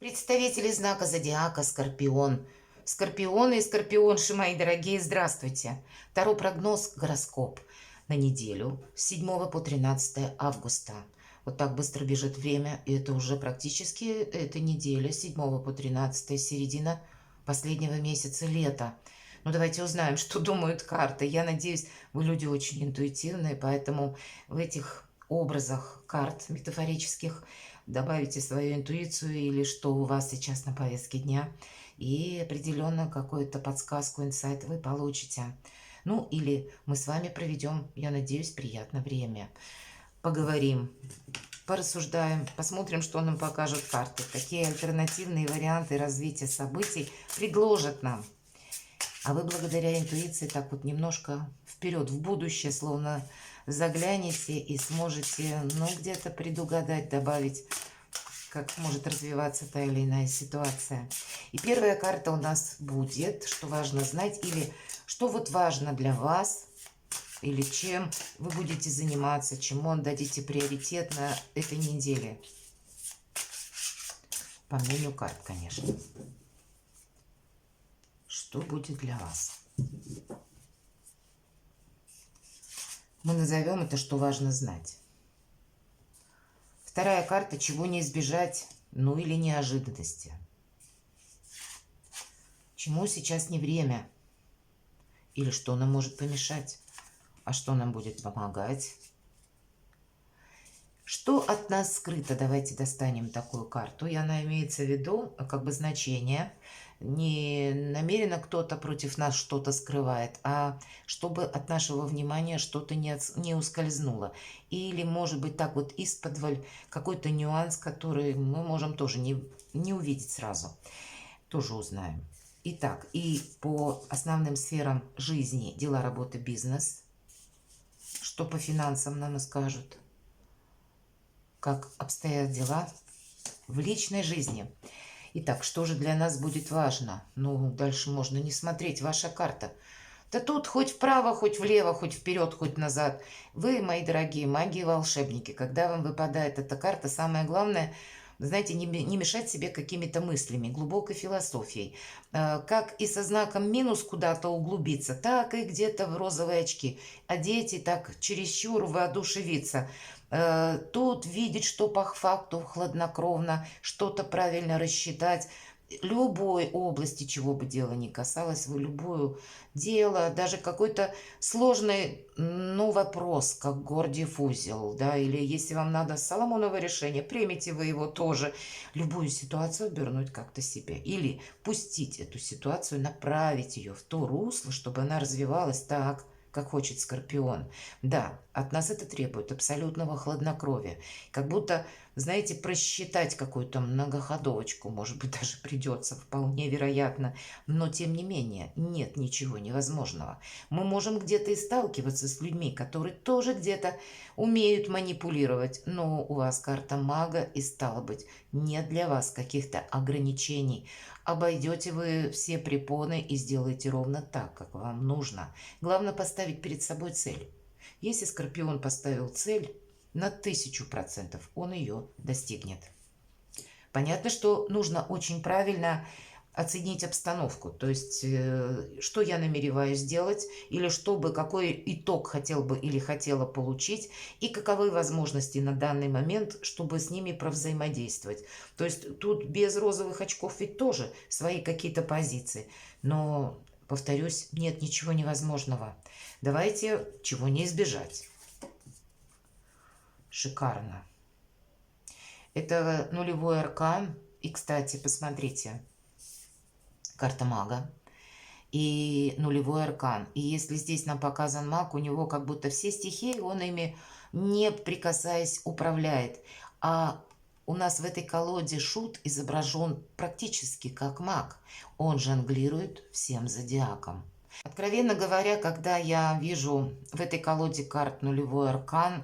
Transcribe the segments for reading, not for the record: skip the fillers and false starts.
Представители знака зодиака Скорпион. Скорпионы и скорпионши, мои дорогие, здравствуйте. Таро прогноз гороскоп на неделю с 7 по 13 августа. Вот так быстро бежит время, и это уже практически эта неделя с 7 по 13, середина последнего месяца лета. Ну, давайте узнаем, что думают карты. Я надеюсь, вы люди очень интуитивные, поэтому в этих образах карт метафорических добавите свою интуицию или что у вас сейчас на повестке дня, и определенно какую-то подсказку, инсайт вы получите. Ну, или мы с вами проведем, я надеюсь, приятное время. Поговорим, порассуждаем, посмотрим, что нам покажут карты, какие альтернативные варианты развития событий предложат нам. А вы благодаря интуиции так вот немножко вперед в будущее, словно заглянете и сможете, ну, где-то предугадать, добавить, как может развиваться та или иная ситуация. И первая карта у нас будет, что важно знать, или что вот важно для вас, или чем вы будете заниматься, чему отдадите приоритет на этой неделе. По мнению карт, конечно. Что будет для вас? Мы назовем это, что важно знать. Вторая карта, чего не избежать, ну или неожиданности. Чему сейчас не время? Или что нам может помешать? А что нам будет помогать? Что от нас скрыто? Давайте достанем такую карту. И она имеется в виду, как бы значение. Не намеренно кто-то против нас что-то скрывает, а чтобы от нашего внимания что-то не ускользнуло. Или, может быть, так вот исподволь какой-то нюанс, который мы можем тоже не увидеть сразу. Тоже узнаем. Итак, и по основным сферам жизни: дела, работа, бизнес. Что по финансам нам скажут? Как обстоят дела в личной жизни? Итак, что же для нас будет важно? Ну, дальше можно не смотреть. Ваша карта. Да тут хоть вправо, хоть влево, хоть вперед, хоть назад. Вы, мои дорогие маги и волшебники, когда вам выпадает эта карта, самое главное, знаете, не мешать себе какими-то мыслями, глубокой философией. Как и со знаком минус куда-то углубиться, так и где-то в розовые очки одеть и так чересчур воодушевиться. Тут видеть, что по факту хладнокровно, что-то правильно рассчитать. Любой области, чего бы дело ни касалось, вы любое дело, даже какой-то сложный, ну, вопрос, как Гордиев узел, да, или если вам надо Соломоново решение, примите вы его тоже. Любую ситуацию обернуть как-то себе. Или пустить эту ситуацию, направить ее в то русло, чтобы она развивалась так, как хочет Скорпион. Да, от нас это требует абсолютного хладнокровия. Как будто, знаете, просчитать какую-то многоходовочку, может быть, даже придется, вполне вероятно. Но, тем не менее, нет ничего невозможного. Мы можем где-то и сталкиваться с людьми, которые тоже где-то умеют манипулировать. Но у вас карта мага, и, стало быть, нет для вас каких-то ограничений. Обойдете вы все препоны и сделаете ровно так, как вам нужно. Главное поставить перед собой цель. Если Скорпион поставил цель на 1000%, он ее достигнет. Понятно, что нужно очень правильно оценить обстановку, то есть что я намереваюсь сделать, или чтобы какой итог хотел бы или хотела получить, и каковы возможности на данный момент, чтобы с ними провзаимодействовать. То есть тут без розовых очков ведь тоже свои какие-то позиции, но, повторюсь, нет ничего невозможного. Давайте чего не избежать. Шикарно. Это нулевой аркан, и, кстати, посмотрите, карта мага и нулевой аркан. И если здесь нам показан маг, у него как будто все стихии, он ими, не прикасаясь, управляет. А у нас в этой колоде шут изображен практически как маг. Он жонглирует всем зодиаком. Откровенно говоря, когда я вижу в этой колоде карт нулевой аркан,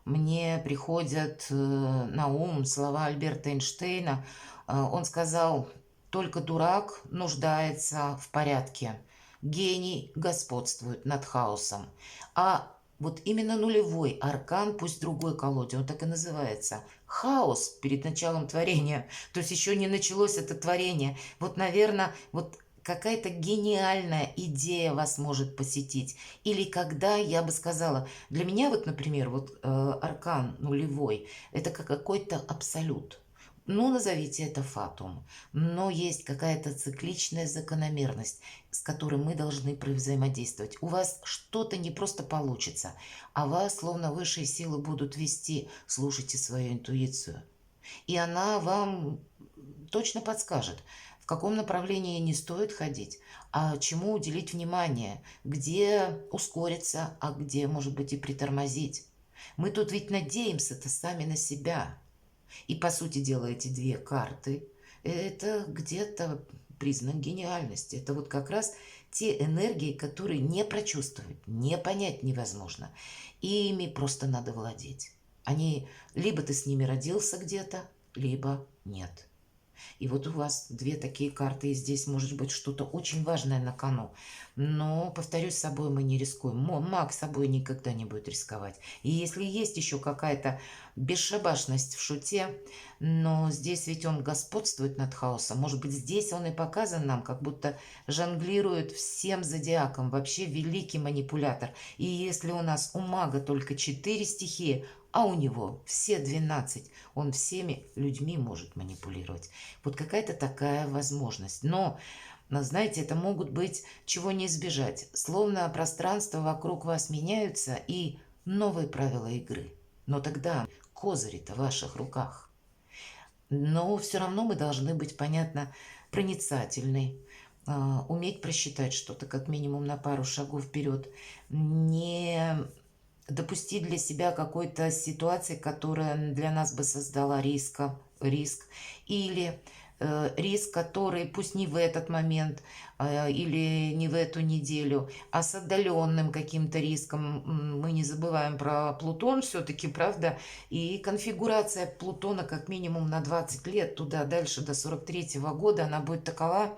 мне приходят на ум слова Альберта Эйнштейна. Он сказал: только дурак нуждается в порядке, гений господствует над хаосом. А вот именно нулевой аркан, пусть в другой колоде, он так и называется, хаос перед началом творения. То есть еще не началось это творение. Вот, наверное, вот какая-то гениальная идея вас может посетить. Или когда, я бы сказала, для меня вот, например, вот аркан нулевой, это как какой-то абсолют. Ну, назовите это фатум. Но есть какая-то цикличная закономерность, с которой мы должны взаимодействовать. У вас что-то не просто получится, а вас словно высшие силы будут вести. Слушайте свою интуицию. И она вам точно подскажет, в каком направлении не стоит ходить, а чему уделить внимание, где ускориться, а где, может быть, и притормозить. Мы тут ведь надеемся-то сами на себя. И, по сути дела, эти две карты– это где-то признак гениальности. Это вот как раз те энергии, которые не прочувствовать, не понять невозможно. И ими просто надо владеть. Они, либо ты с ними родился где-то, либо нет. И вот у вас две такие карты, и здесь может быть что-то очень важное на кону. Но, повторюсь, собой мы не рискуем. Маг собой никогда не будет рисковать. И если есть еще какая-то бесшабашность в шуте, но здесь ведь он господствует над хаосом. Может быть, здесь он и показан нам, как будто жонглирует всем зодиаком. Вообще великий манипулятор. И если у нас у мага только 4 стихии, а у него все 12, он всеми людьми может манипулировать. Вот какая-то такая возможность. Но, знаете, это могут быть, чего не избежать. Словно пространство вокруг вас меняются и новые правила игры. Но тогда козыри-то в ваших руках. Но все равно мы должны быть, понятно, проницательны, уметь просчитать что-то как минимум на пару шагов вперед, не допустить для себя какой-то ситуации, которая для нас бы создала риск, или риск, который пусть не в этот момент или не в эту неделю, а с отдаленным каким-то риском. Мы не забываем про Плутон все-таки, правда, и конфигурация Плутона как минимум на 20 лет, туда дальше до 43-го года, она будет такова,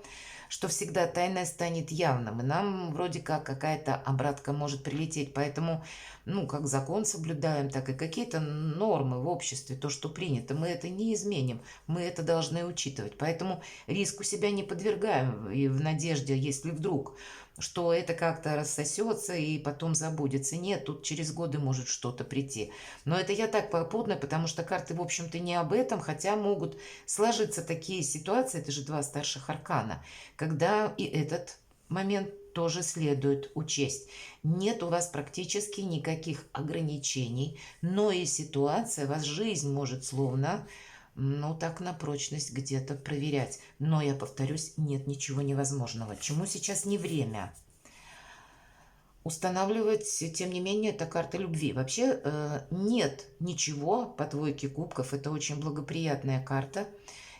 что всегда тайное станет явным, и нам вроде как какая-то обратка может прилететь. Поэтому, ну, как закон соблюдаем, так и какие-то нормы в обществе, то, что принято, мы это не изменим, мы это должны учитывать. Поэтому риску себя не подвергаем, и в надежде, если вдруг, что это как-то рассосется и потом забудется. Нет, тут через годы может что-то прийти. Но это я так попутно, потому что карты, в общем-то, не об этом, хотя могут сложиться такие ситуации, это же два старших аркана, когда и этот момент тоже следует учесть. Нет у вас практически никаких ограничений, но и ситуация, вас жизнь может словно, ну так на прочность где-то проверять. Но, я повторюсь, нет ничего невозможного. Чему сейчас не время? Устанавливать, тем не менее, это карта любви. Вообще нет ничего по двойке кубков. Это очень благоприятная карта.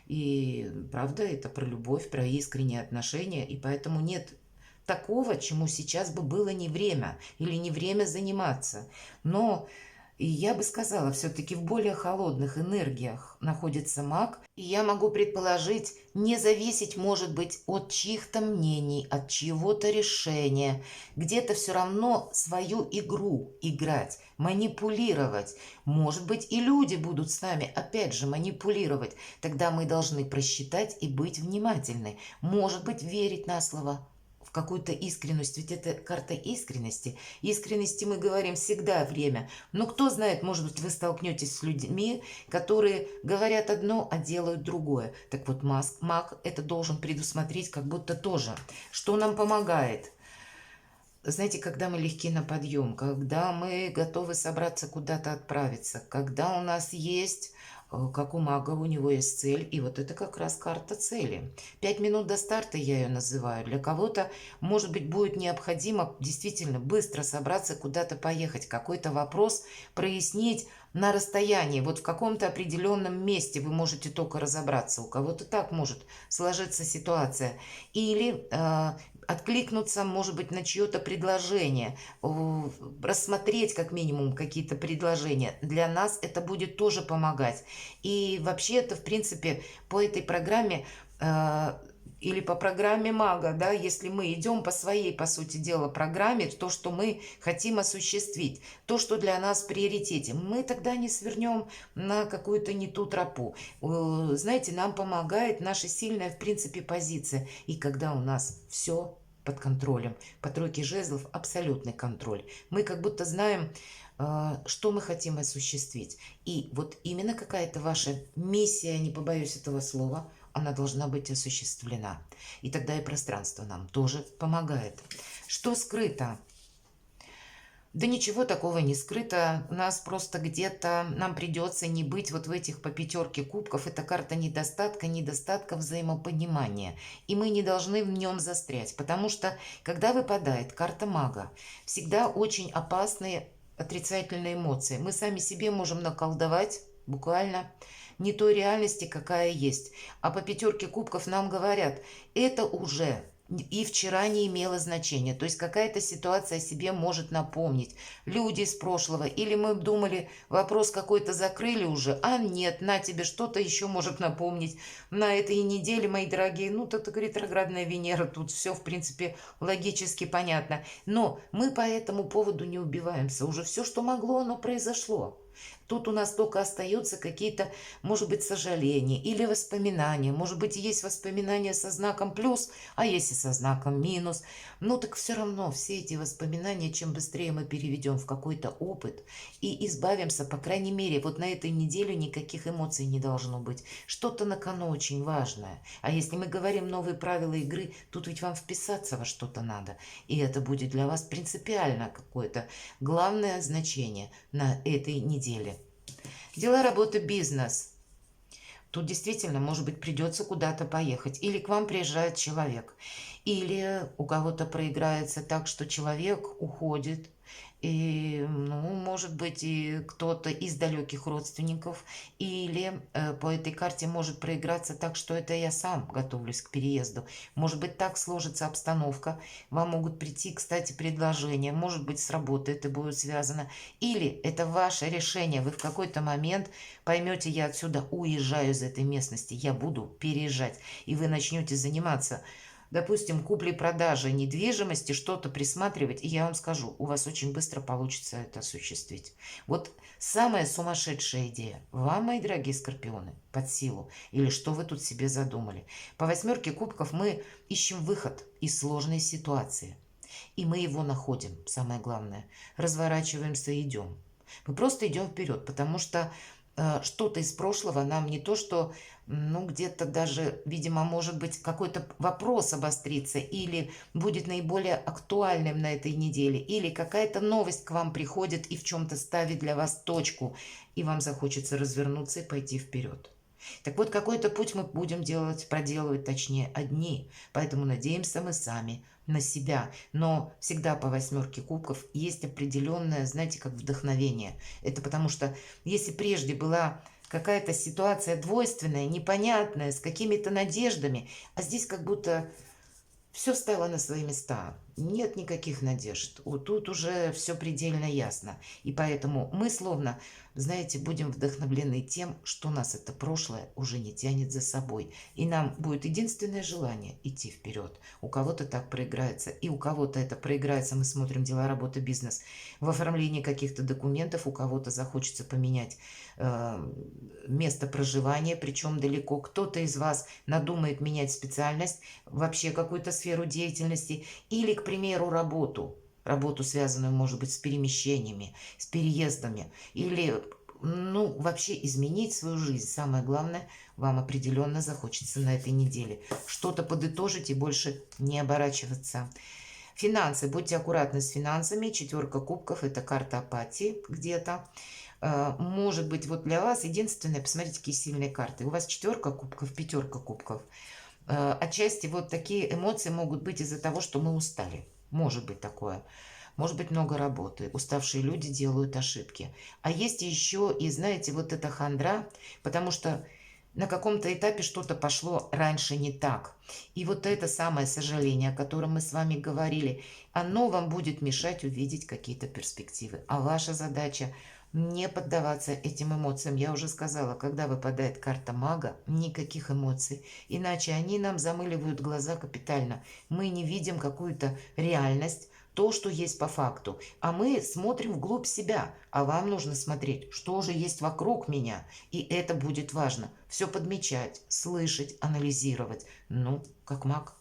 И правда, это про любовь, про искренние отношения. И поэтому нет такого, чему сейчас бы было не время или не время заниматься. Но и я бы сказала, все-таки в более холодных энергиях находится маг. И я могу предположить, не зависеть, может быть, от чьих-то мнений, от чьего-то решения. Где-то все равно свою игру играть, манипулировать. Может быть, и люди будут с нами, опять же, манипулировать. Тогда мы должны просчитать и быть внимательны. Может быть, верить на слово, какую-то искренность, ведь это карта искренности. Искренности мы говорим всегда время. Но кто знает, может быть, вы столкнетесь с людьми, которые говорят одно, а делают другое. Так вот, маг это должен предусмотреть как будто тоже. Что нам помогает? Знаете, когда мы легки на подъем, когда мы готовы собраться куда-то отправиться, когда у нас есть, как у мага, у него есть цель, и вот это как раз карта цели. 5 минут до старта я ее называю. Для кого-то, может быть, будет необходимо действительно быстро собраться, куда-то поехать, какой-то вопрос прояснить на расстоянии, вот в каком-то определенном месте вы можете только разобраться. У кого-то так может сложиться ситуация. Или откликнуться, может быть, на чье-то предложение, рассмотреть как минимум какие-то предложения. Для нас это будет тоже помогать. И вообще это, в принципе, по этой программе или по программе мага, да, если мы идем по своей, по сути дела, программе, то, что мы хотим осуществить, то, что для нас в приоритете, мы тогда не свернем на какую-то не ту тропу. Знаете, нам помогает наша сильная, в принципе, позиция. И когда у нас все под контролем, по тройке жезлов абсолютный контроль. Мы как будто знаем, что мы хотим осуществить. И вот именно какая-то ваша миссия, не побоюсь этого слова, она должна быть осуществлена. И тогда и пространство нам тоже помогает. Что скрыто? Да ничего такого не скрыто. Нас просто где-то, нам придется не быть вот в этих по пятерке кубков. Это карта недостатка, недостатка взаимопонимания. И мы не должны в нем застрять. Потому что, когда выпадает карта мага, всегда очень опасные отрицательные эмоции. Мы сами себе можем наколдовать буквально не той реальности, какая есть. А по пятерке кубков нам говорят, это уже и вчера не имело значения. То есть какая-то ситуация о себе может напомнить. Люди из прошлого. Или мы думали, вопрос какой-то закрыли уже, а нет, на тебе что-то еще может напомнить. На этой неделе, мои дорогие, ну, это ретроградная Венера, тут все, в принципе, логически понятно. Но мы по этому поводу не убиваемся. Уже все, что могло, оно произошло. Тут у нас только остаются какие-то, может быть, сожаления или воспоминания. Может быть, есть воспоминания со знаком плюс, а есть и со знаком минус. Ну, так все равно все эти воспоминания, чем быстрее мы переведем в какой-то опыт и избавимся, по крайней мере, вот на этой неделе никаких эмоций не должно быть. Что-то на кону очень важное. А если мы говорим новые правила игры, тут ведь вам вписаться во что-то надо. И это будет для вас принципиально какое-то главное значение на этой неделе. Дела, работа, бизнес. Тут действительно, может быть, придется куда-то поехать. Или к вам приезжает человек. Или у кого-то проиграется так, что человек уходит. И, ну, может быть, и кто-то из далеких родственников. Или по этой карте может проиграться так, что это я сам готовлюсь к переезду. Может быть, так сложится обстановка. Вам могут прийти, кстати, предложения. Может быть, с работы это будет связано. Или это ваше решение. Вы в какой-то момент поймете, я отсюда уезжаю из этой местности. Я буду переезжать. И вы начнете заниматься, допустим, куплей-продажей недвижимости, что-то присматривать, и я вам скажу, у вас очень быстро получится это осуществить. Вот самая сумасшедшая идея. Вам, мои дорогие скорпионы, под силу. Или что вы тут себе задумали? По восьмерке кубков мы ищем выход из сложной ситуации. И мы его находим, самое главное. Разворачиваемся и идем. Мы просто идем вперед, потому что что-то из прошлого нам не то, что, ну, где-то даже, видимо, может быть, какой-то вопрос обострится или будет наиболее актуальным на этой неделе, или какая-то новость к вам приходит и в чем-то ставит для вас точку, и вам захочется развернуться и пойти вперед. Так вот, какой-то путь мы будем делать, проделывать, точнее, одни, поэтому надеемся мы сами на себя. Но всегда по восьмерке кубков есть определенное, знаете, как вдохновение. Это потому что если прежде была какая-то ситуация двойственная, непонятная, с какими-то надеждами, а здесь как будто все стало на свои места. Нет никаких надежд. Вот тут уже все предельно ясно. И поэтому мы словно, знаете, будем вдохновлены тем, что нас это прошлое уже не тянет за собой. И нам будет единственное желание идти вперед. У кого-то так проиграется, и у кого-то это проиграется. Мы смотрим дела, работа, бизнес. В оформлении каких-то документов у кого-то захочется поменять место проживания, причем далеко. Кто-то из вас надумает менять специальность, вообще какую-то сферу деятельности, или, к примеру, работу, связанную, может быть, с перемещениями, с переездами, или, ну, вообще изменить свою жизнь. Самое главное, вам определенно захочется на этой неделе что-то подытожить и больше не оборачиваться. Финансы. Будьте аккуратны с финансами. Четверка кубков – это карта апатии где-то. Может быть, вот для вас единственное, посмотрите, какие сильные карты. У вас четверка кубков, пятерка кубков. Отчасти вот такие эмоции могут быть из-за того, что мы устали. Может быть такое. Может быть много работы. Уставшие люди делают ошибки. А есть еще и, знаете, вот эта хандра, потому что на каком-то этапе что-то пошло раньше не так. И вот это самое сожаление, о котором мы с вами говорили, оно вам будет мешать увидеть какие-то перспективы. А ваша задача Не поддаваться этим эмоциям. Я уже сказала, когда выпадает карта мага, никаких эмоций. Иначе они нам замыливают глаза капитально. Мы не видим какую-то реальность, то, что есть по факту. А мы смотрим вглубь себя. А вам нужно смотреть, что же есть вокруг меня. И это будет важно. Все подмечать, слышать, анализировать. Ну, как маг.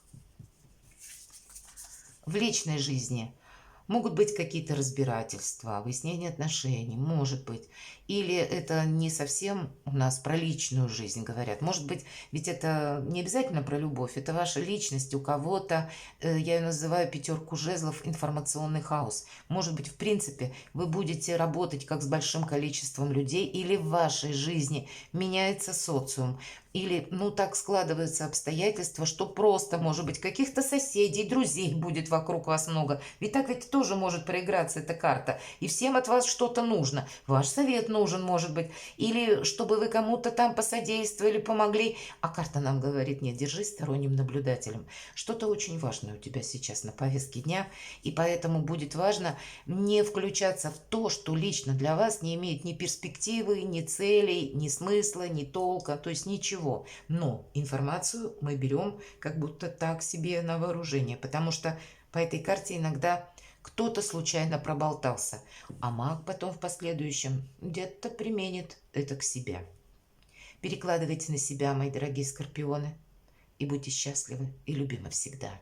В личной жизни могут быть какие-то разбирательства, выяснение отношений, может быть. Или это не совсем у нас про личную жизнь говорят. Может быть, ведь это не обязательно про любовь, это ваша личность. У кого-то, я ее называю пятерку жезлов, информационный хаос. Может быть, в принципе, вы будете работать как с большим количеством людей, или в вашей жизни меняется социум. Или, ну, так складываются обстоятельства, что просто, может быть, каких-то соседей, друзей будет вокруг вас много. Ведь так ведь тоже может проиграться эта карта. И всем от вас что-то нужно. Ваш совет нужен, может быть. Или чтобы вы кому-то там посодействовали, помогли. А карта нам говорит, нет, держись сторонним наблюдателем. Что-то очень важное у тебя сейчас на повестке дня. И поэтому будет важно не включаться в то, что лично для вас не имеет ни перспективы, ни целей, ни смысла, ни толка. То есть ничего. Но информацию мы берем как будто так себе на вооружение, потому что по этой карте иногда кто-то случайно проболтался, а маг потом в последующем где-то применит это к себе. Перекладывайте на себя, мои дорогие скорпионы, и будьте счастливы и любимы всегда.